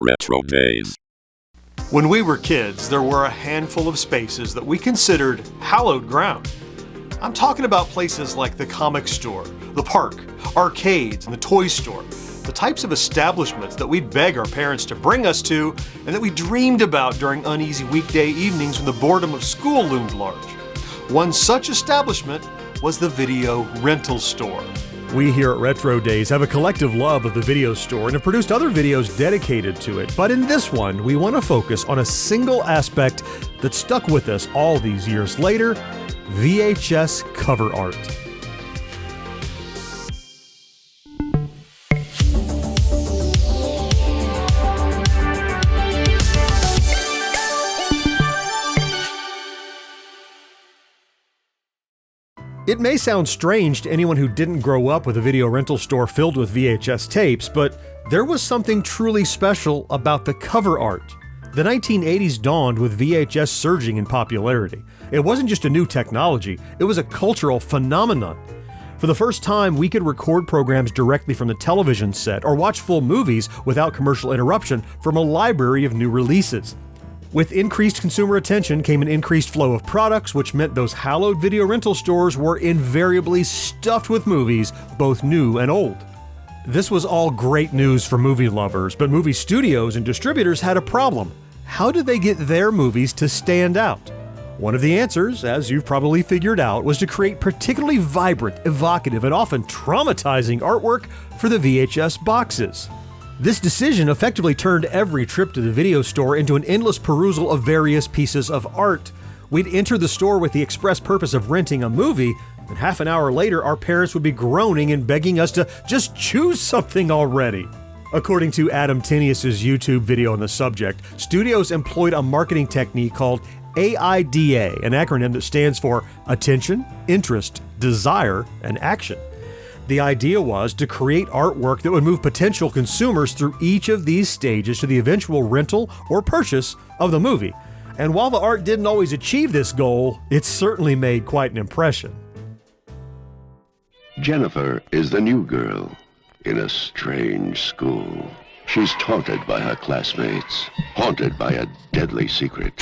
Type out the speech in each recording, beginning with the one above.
RetroDaze. When we were kids, there were a handful of spaces that we considered hallowed ground. I'm talking about places like the comic store, the park, arcades, and the toy store. The types of establishments that we'd beg our parents to bring us to and that we dreamed about during uneasy weekday evenings when the boredom of school loomed large. One such establishment was the video rental store. We here at RetroDaze have a collective love of the video store and have produced other videos dedicated to it. But in this one, we want to focus on a single aspect that stuck with us all these years later: VHS cover art. It may sound strange to anyone who didn't grow up with a video rental store filled with VHS tapes, but there was something truly special about the cover art. The 1980s dawned with VHS surging in popularity. It wasn't just a new technology, it was a cultural phenomenon. For the first time, we could record programs directly from the television set or watch full movies without commercial interruption from a library of new releases. With increased consumer attention came an increased flow of products, which meant those hallowed video rental stores were invariably stuffed with movies, both new and old. This was all great news for movie lovers, but movie studios and distributors had a problem. How did they get their movies to stand out? One of the answers, as you've probably figured out, was to create particularly vibrant, evocative, and often traumatizing artwork for the VHS boxes. This decision effectively turned every trip to the video store into an endless perusal of various pieces of art. We'd enter the store with the express purpose of renting a movie, and half an hour later our parents would be groaning and begging us to just choose something already. According to Adam Tinius's YouTube video on the subject, studios employed a marketing technique called AIDA, an acronym that stands for Attention, Interest, Desire, and Action. The idea was to create artwork that would move potential consumers through each of these stages to the eventual rental or purchase of the movie. And while the art didn't always achieve this goal, it certainly made quite an impression. Jennifer is the new girl in a strange school. She's taunted by her classmates, haunted by a deadly secret.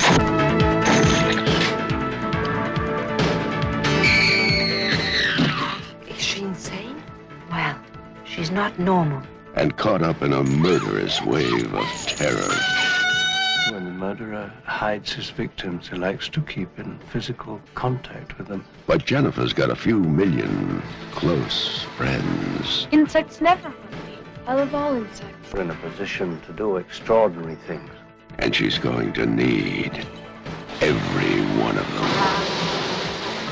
Well, she's not normal. And caught up in a murderous wave of terror. When the murderer hides his victims, he likes to keep in physical contact with them. But Jennifer's got a few million close friends. Insects never hurt me. I love all insects. We're in a position to do extraordinary things. And she's going to need every one of them.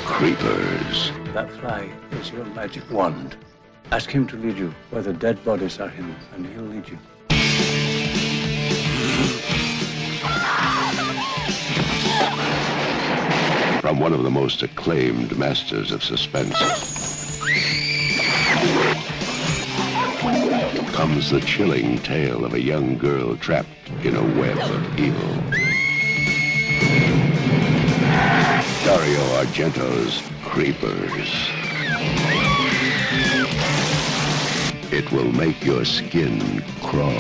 Creepers. That fly is your magic wand. Ask him to lead you where the dead bodies are hidden, and he'll lead you. From one of the most acclaimed masters of suspense comes the chilling tale of a young girl trapped in a web of evil. Dario Argento's Creepers. It will make your skin crawl.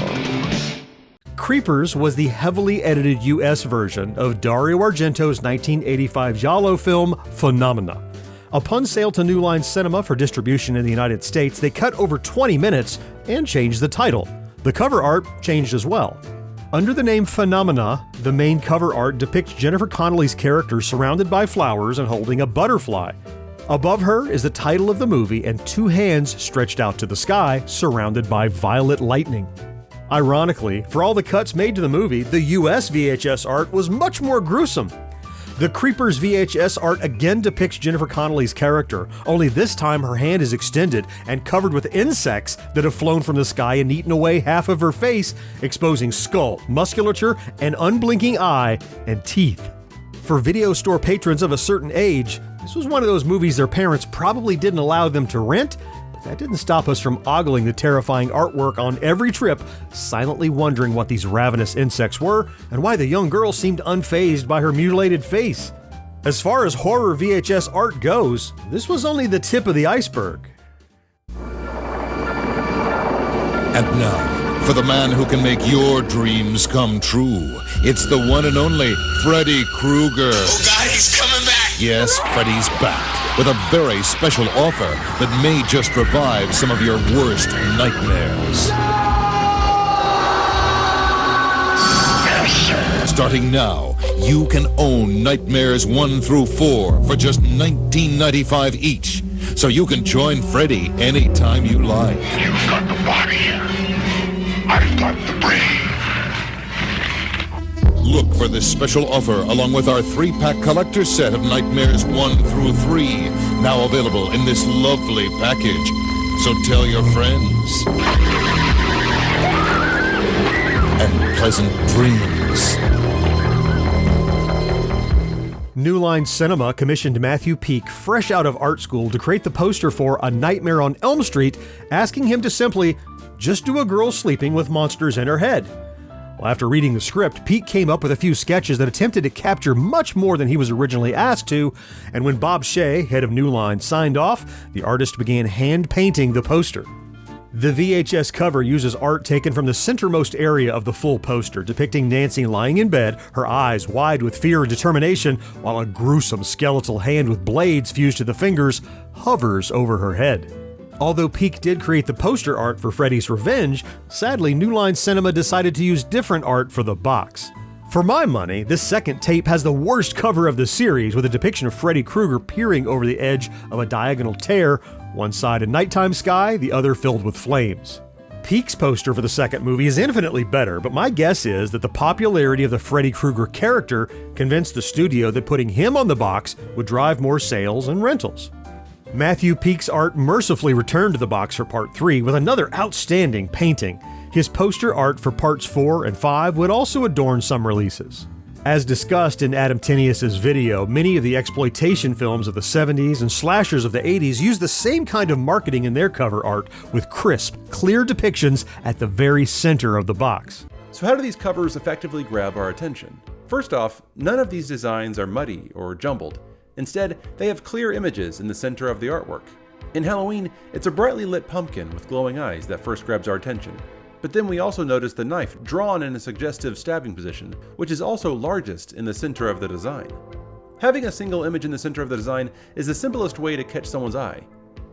Creepers was the heavily edited US version of Dario Argento's 1985 giallo film Phenomena. Upon sale to New Line Cinema for distribution in the United States, they cut over 20 minutes and changed the title. The cover art changed as well. Under the name Phenomena, the main cover art depicts Jennifer Connelly's character surrounded by flowers and holding a butterfly. Above her is the title of the movie and two hands stretched out to the sky, surrounded by violet lightning. Ironically, for all the cuts made to the movie, the US VHS art was much more gruesome. The Creepers VHS art again depicts Jennifer Connelly's character, only this time her hand is extended and covered with insects that have flown from the sky and eaten away half of her face, exposing skull, musculature, an unblinking eye, and teeth. For video store patrons of a certain age, this was one of those movies their parents probably didn't allow them to rent, but that didn't stop us from ogling the terrifying artwork on every trip, silently wondering what these ravenous insects were and why the young girl seemed unfazed by her mutilated face. As far as horror VHS art goes, this was only the tip of the iceberg. And now, for the man who can make your dreams come true. It's the one and only Freddy Krueger. Oh God, he's coming back! Yes, Freddy's back with a very special offer that may just revive some of your worst nightmares. Starting now, you can own Nightmares 1 through 4 for just $19.95 each. So you can join Freddy anytime you like. You've got the body. I've got the brain. Look for this special offer along with our 3-pack collector set of Nightmares 1 through 3, now available in this lovely package. So tell your friends. And pleasant dreams. New Line Cinema commissioned Matthew Peak fresh out of art school to create the poster for A Nightmare on Elm Street, asking him to simply just do a girl sleeping with monsters in her head. Well, after reading the script, Peak came up with a few sketches that attempted to capture much more than he was originally asked to, and when Bob Shea, head of New Line, signed off, the artist began hand-painting the poster. The VHS cover uses art taken from the centermost area of the full poster, depicting Nancy lying in bed, her eyes wide with fear and determination, while a gruesome skeletal hand with blades fused to the fingers hovers over her head. Although Peak did create the poster art for Freddy's Revenge, sadly New Line Cinema decided to use different art for the box. For my money, this second tape has the worst cover of the series, with a depiction of Freddy Krueger peering over the edge of a diagonal tear, one side a nighttime sky, the other filled with flames. Peak's poster for the second movie is infinitely better, but my guess is that the popularity of the Freddy Krueger character convinced the studio that putting him on the box would drive more sales and rentals. Matthew Peak's art mercifully returned to the box for Part 3 with another outstanding painting. His poster art for Parts 4 and 5 would also adorn some releases. As discussed in Adam Tinius's video, many of the exploitation films of the 70s and slashers of the 80s use the same kind of marketing in their cover art, with crisp, clear depictions at the very center of the box. So how do these covers effectively grab our attention? First off, none of these designs are muddy or jumbled. Instead, they have clear images in the center of the artwork. In Halloween, it's a brightly lit pumpkin with glowing eyes that first grabs our attention. But then we also notice the knife drawn in a suggestive stabbing position, which is also largest in the center of the design. Having a single image in the center of the design is the simplest way to catch someone's eye.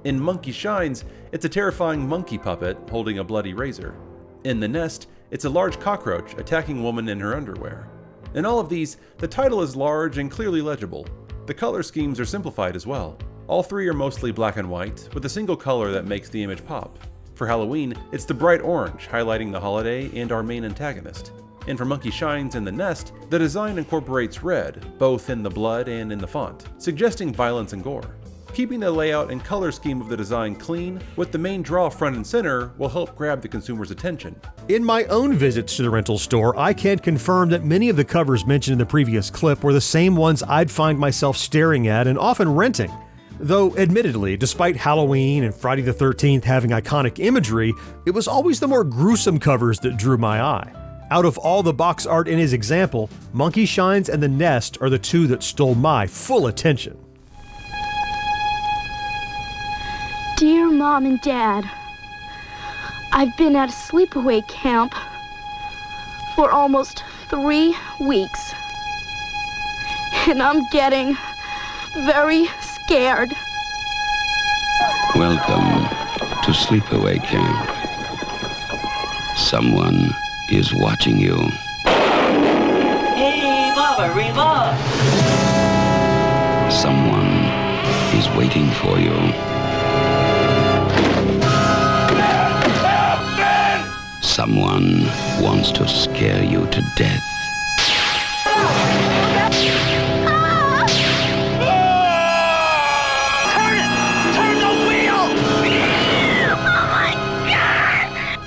In Monkey Shines, it's a terrifying monkey puppet holding a bloody razor. In The Nest, it's a large cockroach attacking a woman in her underwear. In all of these, the title is large and clearly legible. The color schemes are simplified as well. All three are mostly black and white, with a single color that makes the image pop. For Halloween, it's the bright orange, highlighting the holiday and our main antagonist. And for Monkey Shines and The Nest, the design incorporates red, both in the blood and in the font, suggesting violence and gore. Keeping the layout and color scheme of the design clean, with the main draw front and center, will help grab the consumer's attention. In my own visits to the rental store, I can confirm that many of the covers mentioned in the previous clip were the same ones I'd find myself staring at and often renting. Though, admittedly, despite Halloween and Friday the 13th having iconic imagery, it was always the more gruesome covers that drew my eye. Out of all the box art in his example, Monkey Shines and The Nest are the two that stole my full attention. Dear Mom and Dad, I've been at a sleepaway camp for almost 3 weeks, and I'm getting very scared. Welcome to Sleepaway Camp. Someone is watching you. Hey, Baba, Reba! Someone is waiting for you. Someone wants to scare you to death.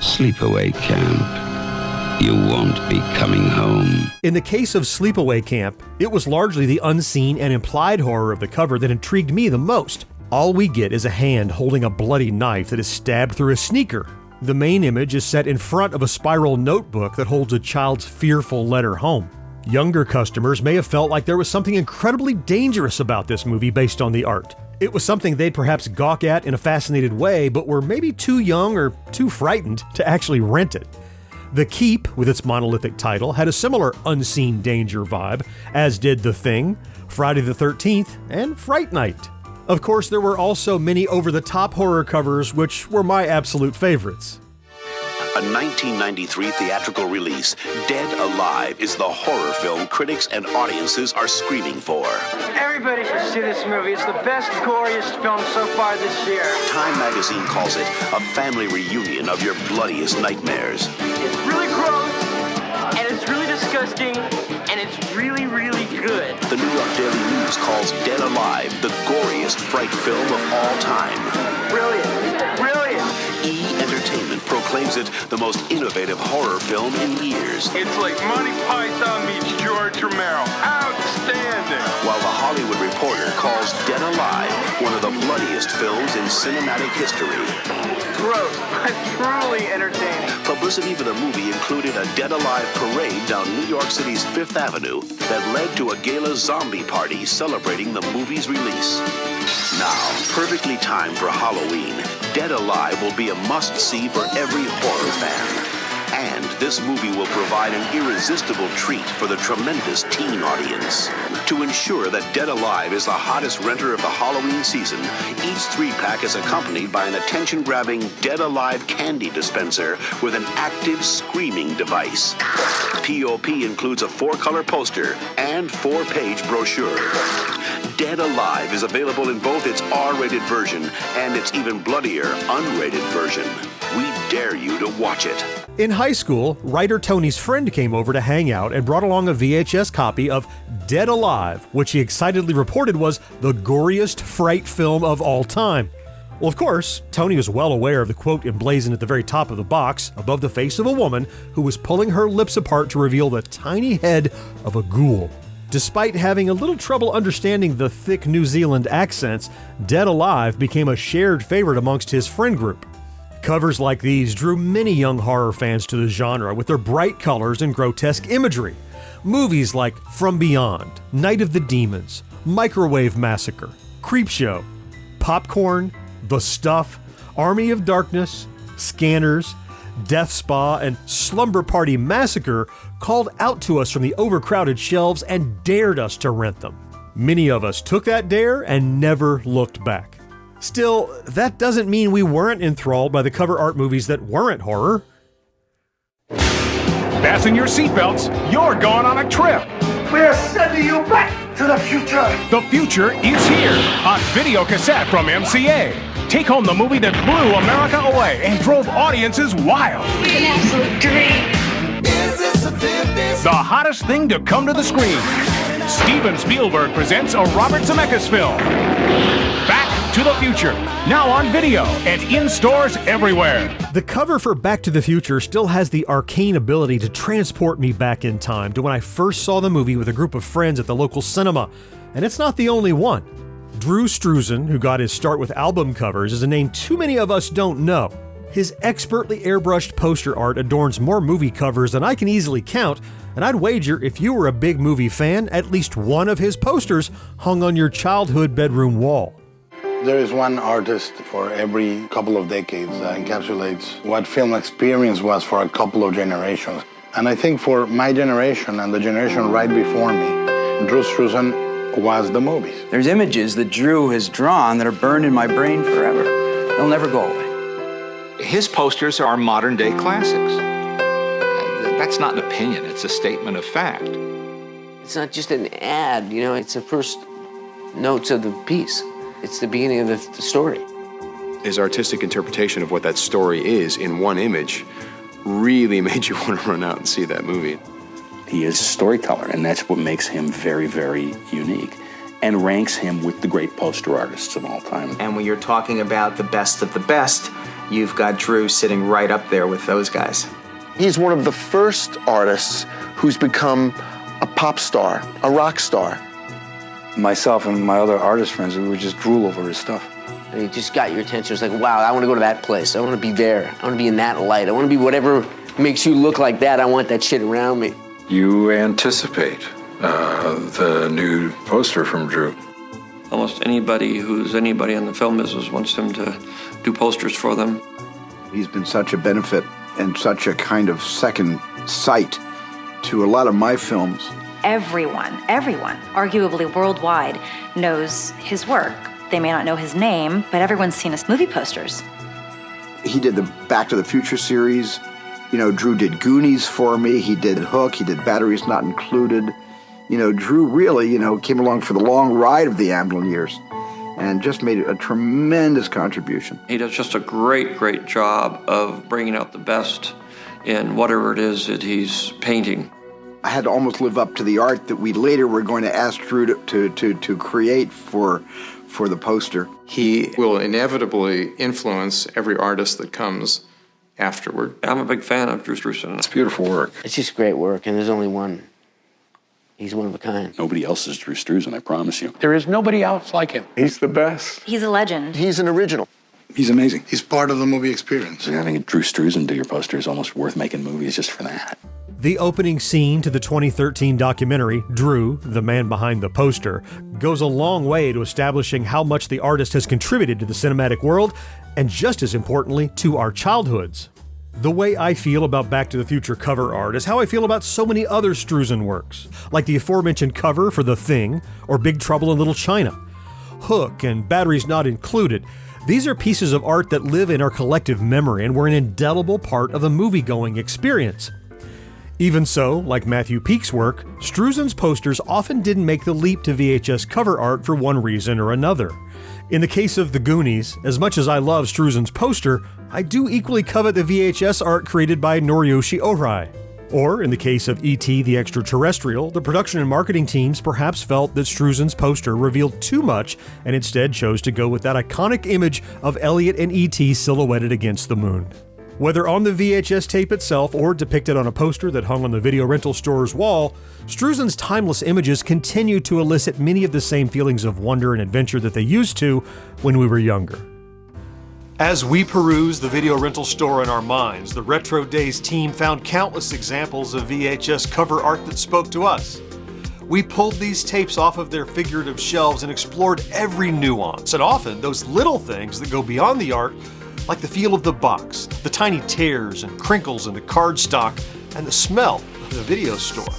Sleepaway Camp. You won't be coming home. In the case of Sleepaway Camp, it was largely the unseen and implied horror of the cover that intrigued me the most. All we get is a hand holding a bloody knife that is stabbed through a sneaker. The main image is set in front of a spiral notebook that holds a child's fearful letter home. Younger customers may have felt like there was something incredibly dangerous about this movie based on the art. It was something they'd perhaps gawk at in a fascinated way, but were maybe too young or too frightened to actually rent it. The Keep, with its monolithic title, had a similar unseen danger vibe, as did The Thing, Friday the 13th, and Fright Night. Of course, there were also many over-the-top horror covers, which were my absolute favorites. A 1993 theatrical release, Dead Alive is the horror film critics and audiences are screaming for. Everybody should see this movie. It's the best, goriest film so far this year. Time magazine calls it a family reunion of your bloodiest nightmares. It's really gross, and it's really disgusting, and it's really, really good. The New York Daily News calls Dead Alive the goriest fright film of all time. Brilliant. Brilliant. E! Entertainment proclaims it the most innovative horror film in years. It's like Monty Python meets George Romero. Outstanding! While The Hollywood Reporter calls Dead Alive one of the bloodiest films in cinematic history. Gross, but truly entertaining. Publicity for the movie included a Dead Alive parade down New York City's Fifth Avenue that led to a gala zombie party celebrating the movie's release. Now, perfectly timed for Halloween, Dead Alive will be a must-see for every horror fan. And this movie will provide an irresistible treat for the tremendous teen audience. To ensure that Dead Alive is the hottest renter of the Halloween season, each 3-pack is accompanied by an attention-grabbing Dead Alive candy dispenser with an active screaming device. POP includes a 4-color poster and 4-page brochure. Dead Alive is available in both its R-rated version and its even bloodier unrated version. We dare you to watch it. In high school, writer Tony's friend came over to hang out and brought along a VHS copy of Dead Alive, which he excitedly reported was the goriest fright film of all time. Well, of course, Tony was well aware of the quote emblazoned at the very top of the box, above the face of a woman who was pulling her lips apart to reveal the tiny head of a ghoul. Despite having a little trouble understanding the thick New Zealand accents, Dead Alive became a shared favorite amongst his friend group. Covers like these drew many young horror fans to the genre with their bright colors and grotesque imagery. Movies like From Beyond, Night of the Demons, Microwave Massacre, Creepshow, Popcorn, The Stuff, Army of Darkness, Scanners, Death Spa, and Slumber Party Massacre called out to us from the overcrowded shelves and dared us to rent them. Many of us took that dare and never looked back. Still, that doesn't mean we weren't enthralled by the cover art movies that weren't horror. Fasten your seatbelts, you're going on a trip. We're sending you back to the future. The future is here on video cassette from MCA. Take home the movie that blew America away and drove audiences wild. An absolute dream. The hottest thing to come to the screen. Steven Spielberg presents a Robert Zemeckis film. Back to the Future, now on video and in stores everywhere. The cover for Back to the Future still has the arcane ability to transport me back in time to when I first saw the movie with a group of friends at the local cinema, and it's not the only one. Drew Struzan, who got his start with album covers, is a name too many of us don't know. His expertly airbrushed poster art adorns more movie covers than I can easily count, and I'd wager if you were a big movie fan, at least one of his posters hung on your childhood bedroom wall. There is one artist for every couple of decades that encapsulates what film experience was for a couple of generations. And I think for my generation and the generation right before me, Drew Struzan was the movies. There's images that Drew has drawn that are burned in my brain forever. They'll never go away. His posters are modern-day classics. That's not an opinion, it's a statement of fact. It's not just an ad, you know, it's the first notes of the piece. It's the beginning of the story. His artistic interpretation of what that story is in one image really made you want to run out and see that movie. He is a storyteller, and that's what makes him very, very unique and ranks him with the great poster artists of all time. And when you're talking about the best of the best, you've got Drew sitting right up there with those guys. He's one of the first artists who's become a pop star, a rock star. Myself and my other artist friends, we would just drool over his stuff. And it just got your attention. It's like, wow, I want to go to that place. I want to be there. I want to be in that light. I want to be whatever makes you look like that. I want that shit around me. You anticipate the new poster from Drew. Almost anybody who's anybody in the film business wants him to do posters for them. He's been such a benefit and such a kind of second sight to a lot of my films. Everyone, arguably worldwide, knows his work. They may not know his name, but everyone's seen his movie posters. He did the Back to the Future series. You know, Drew did Goonies for me. He did Hook. He did Batteries Not Included. You know, Drew really, came along for the long ride of the Amblin years and just made a tremendous contribution. He does just a great, great job of bringing out the best in whatever it is that he's painting. I had to almost live up to the art that we later were going to ask Drew to create for the poster. He will inevitably influence every artist that comes afterward. I'm a big fan of Drew Struzan. It's beautiful work. It's just great work, and there's only one. He's one of a kind. Nobody else is Drew Struzan, I promise you. There is nobody else like him. He's the best. He's a legend. He's an original. He's amazing. He's part of the movie experience. So having Drew Struzan do your poster is almost worth making movies just for that. The opening scene to the 2013 documentary, Drew, the man behind the poster, goes a long way to establishing how much the artist has contributed to the cinematic world, and just as importantly, to our childhoods. The way I feel about Back to the Future cover art is how I feel about so many other Struzan works, like the aforementioned cover for The Thing, or Big Trouble in Little China. Hook and Batteries Not Included. These are pieces of art that live in our collective memory and were an indelible part of the movie-going experience. Even so, like Matthew Peake's work, Struzan's posters often didn't make the leap to VHS cover art for one reason or another. In the case of The Goonies, as much as I love Struzan's poster, I do equally covet the VHS art created by Noriyoshi Ohrai. Or, in the case of E.T. the Extraterrestrial, the production and marketing teams perhaps felt that Struzan's poster revealed too much and instead chose to go with that iconic image of Elliot and E.T. silhouetted against the moon. Whether on the VHS tape itself or depicted on a poster that hung on the video rental store's wall, Struzan's timeless images continue to elicit many of the same feelings of wonder and adventure that they used to when we were younger. As we peruse the video rental store in our minds, the RetroDaze team found countless examples of VHS cover art that spoke to us. We pulled these tapes off of their figurative shelves and explored every nuance, and often those little things that go beyond the art, like the feel of the box, the tiny tears and crinkles in the cardstock, and the smell of the video store.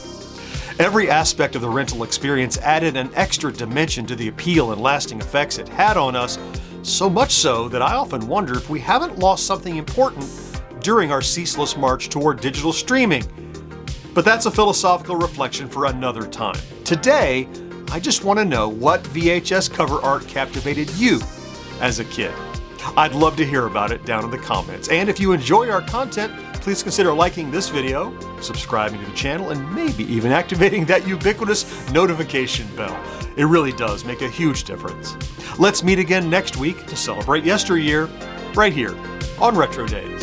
Every aspect of the rental experience added an extra dimension to the appeal and lasting effects it had on us, so much so that I often wonder if we haven't lost something important during our ceaseless march toward digital streaming. But that's a philosophical reflection for another time. Today, I just want to know what VHS cover art captivated you as a kid. I'd love to hear about it down in the comments. And if you enjoy our content, please consider liking this video, subscribing to the channel, and maybe even activating that ubiquitous notification bell. It really does make a huge difference. Let's meet again next week to celebrate Yesteryear, right here on RetroDaze.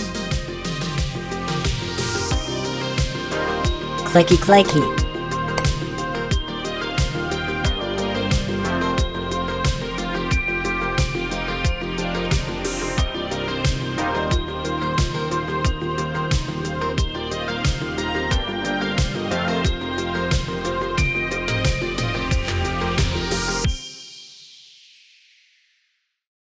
Clicky clacky.